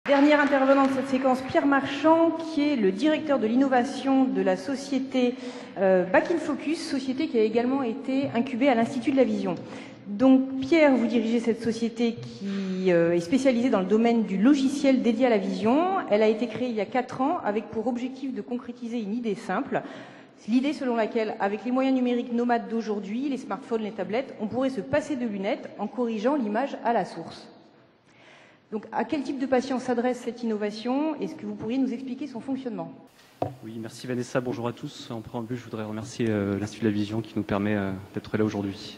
Dernier intervenant de cette séquence, Pierre Marchand, qui est le directeur de l'innovation de la société Back in Focus, société qui a également été incubée à l'Institut de la Vision. Donc Pierre, vous dirigez cette société qui est spécialisée dans le domaine du logiciel dédié à la vision. Elle a été créée il y a 4 ans avec pour objectif de concrétiser une idée simple. L'idée selon laquelle, avec les moyens numériques nomades d'aujourd'hui, les smartphones, les tablettes, on pourrait se passer de lunettes en corrigeant l'image à la source. Donc, à quel type de patient s'adresse cette innovation? Est-ce que vous pourriez nous expliquer son fonctionnement? Oui, merci Vanessa, bonjour à tous. En préambule, je voudrais remercier l'Institut de la Vision qui nous permet d'être là aujourd'hui.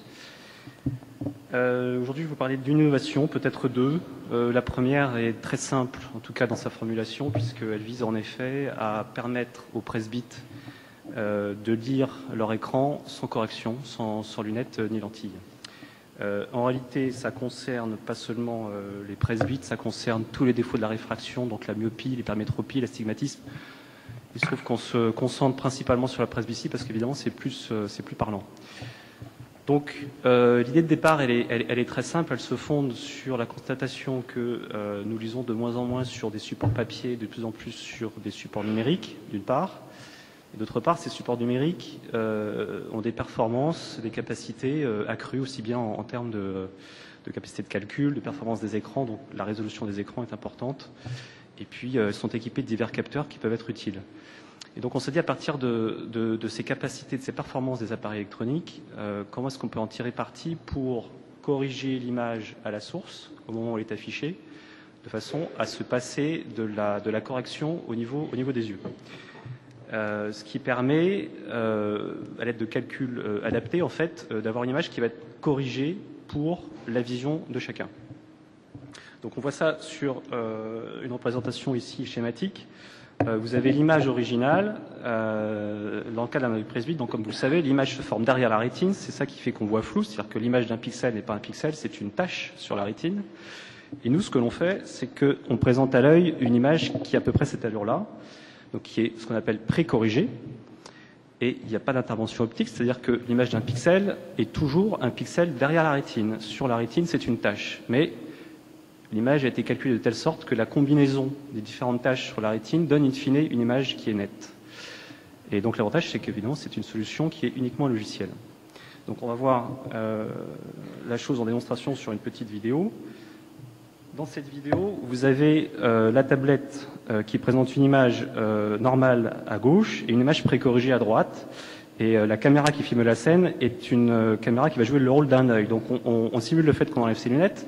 Aujourd'hui, je vais vous parler d'une innovation, peut-être deux. La première est très simple, en tout cas dans sa formulation, puisqu'elle vise en effet à permettre aux presbytes de lire leur écran sans correction, sans lunettes ni lentilles. En réalité, ça concerne pas seulement les presbytes, ça concerne tous les défauts de la réfraction, donc la myopie, l'hypermétropie, l'astigmatisme. Il se trouve qu'on se concentre principalement sur la presbytie parce qu'évidemment, c'est plus parlant. Donc, l'idée de départ, elle est très simple. Elle se fonde sur la constatation que nous lisons de moins en moins sur des supports papier, de plus en plus sur des supports numériques, d'une part. Et d'autre part, ces supports numériques ont des performances, des capacités accrues aussi bien en termes de capacité de calcul, de performance des écrans, donc la résolution des écrans est importante. Et puis, elles sont équipées de divers capteurs qui peuvent être utiles. Et donc, on s'est dit à partir de ces capacités, de ces performances des appareils électroniques, comment est-ce qu'on peut en tirer parti pour corriger l'image à la source, au moment où elle est affichée, de façon à se passer de la correction au niveau des yeux. Ce qui permet, à l'aide de calculs adaptés, en fait, d'avoir une image qui va être corrigée pour la vision de chacun. Donc on voit ça sur une représentation ici schématique. Vous avez l'image originale dans le cas d'un œil presbyte. Donc comme vous le savez, l'image se forme derrière la rétine. C'est ça qui fait qu'on voit flou, c'est-à-dire que l'image d'un pixel n'est pas un pixel, c'est une tache sur la rétine. Et nous, ce que l'on fait, c'est qu'on présente à l'œil une image qui a à peu près cette allure-là, donc qui est ce qu'on appelle pré-corrigée, et il n'y a pas d'intervention optique, c'est-à-dire que l'image d'un pixel est toujours un pixel derrière la rétine. Sur la rétine, c'est une tache, mais l'image a été calculée de telle sorte que la combinaison des différentes taches sur la rétine donne in fine une image qui est nette. Et donc l'avantage, c'est qu'évidemment, c'est une solution qui est uniquement logicielle. Donc on va voir la chose en démonstration sur une petite vidéo. Dans cette vidéo, vous avez la tablette qui présente une image normale à gauche et une image précorrigée à droite. Et la caméra qui filme la scène est une caméra qui va jouer le rôle d'un œil. Donc on simule le fait qu'on enlève ses lunettes.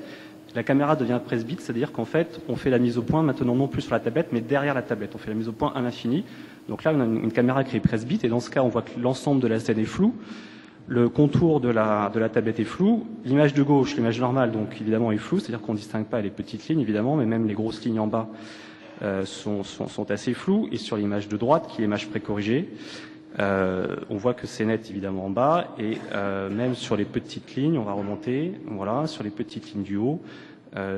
La caméra devient presbyte, c'est-à-dire qu'en fait, on fait la mise au point maintenant non plus sur la tablette, mais derrière la tablette. On fait la mise au point à l'infini. Donc là, on a une caméra qui est presbyte, et dans ce cas, on voit que l'ensemble de la scène est flou. Le contour de la tablette est flou. L'image de gauche, l'image normale, donc évidemment est floue, c'est-à-dire qu'on ne distingue pas les petites lignes, évidemment, mais même les grosses lignes en bas sont assez floues. Et sur l'image de droite, qui est l'image précorrigée, on voit que c'est net évidemment en bas, et même sur les petites lignes, on va remonter, voilà, sur les petites lignes du haut,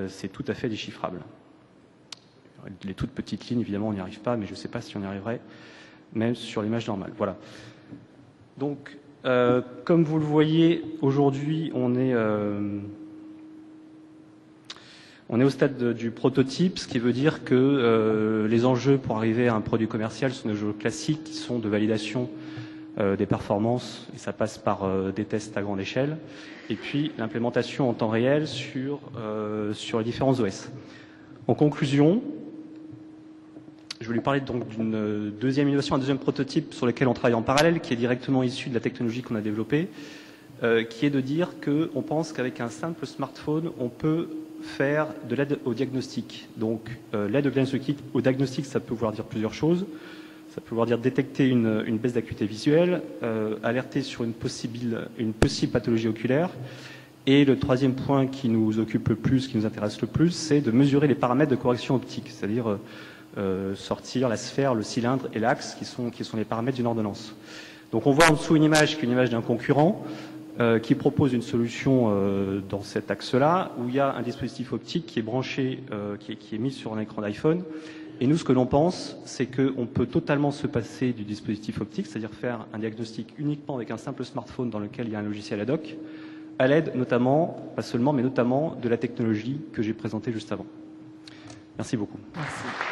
c'est tout à fait déchiffrable. Les toutes petites lignes, évidemment, on n'y arrive pas, mais je ne sais pas si on y arriverait, même sur l'image normale. Voilà. Donc, comme vous le voyez, aujourd'hui, on est au stade du prototype, ce qui veut dire que les enjeux pour arriver à un produit commercial sont des enjeux classiques qui sont de validation des performances, et ça passe par des tests à grande échelle, et puis l'implémentation en temps réel sur les différents OS. En conclusion, je vais lui parler donc d'une deuxième innovation, un deuxième prototype sur lequel on travaille en parallèle, qui est directement issu de la technologie qu'on a développée, qui est de dire qu'on pense qu'avec un simple smartphone, on peut faire de l'aide au diagnostic. Donc l'aide au diagnostic, ça peut vouloir dire plusieurs choses. Ça peut vouloir dire détecter une baisse d'acuité visuelle, alerter sur une possible pathologie oculaire. Et le troisième point qui nous occupe le plus, qui nous intéresse le plus, c'est de mesurer les paramètres de correction optique, c'est-à-dire sortir la sphère, le cylindre et l'axe, qui sont les paramètres d'une ordonnance. Donc on voit en dessous une image qui est une image d'un concurrent qui propose une solution dans cet axe-là, où il y a un dispositif optique qui est branché, qui est mis sur un écran d'iPhone. Et nous, ce que l'on pense, c'est qu'on peut totalement se passer du dispositif optique, c'est-à-dire faire un diagnostic uniquement avec un simple smartphone dans lequel il y a un logiciel ad hoc, à l'aide notamment, pas seulement, mais notamment de la technologie que j'ai présentée juste avant. Merci beaucoup. Merci.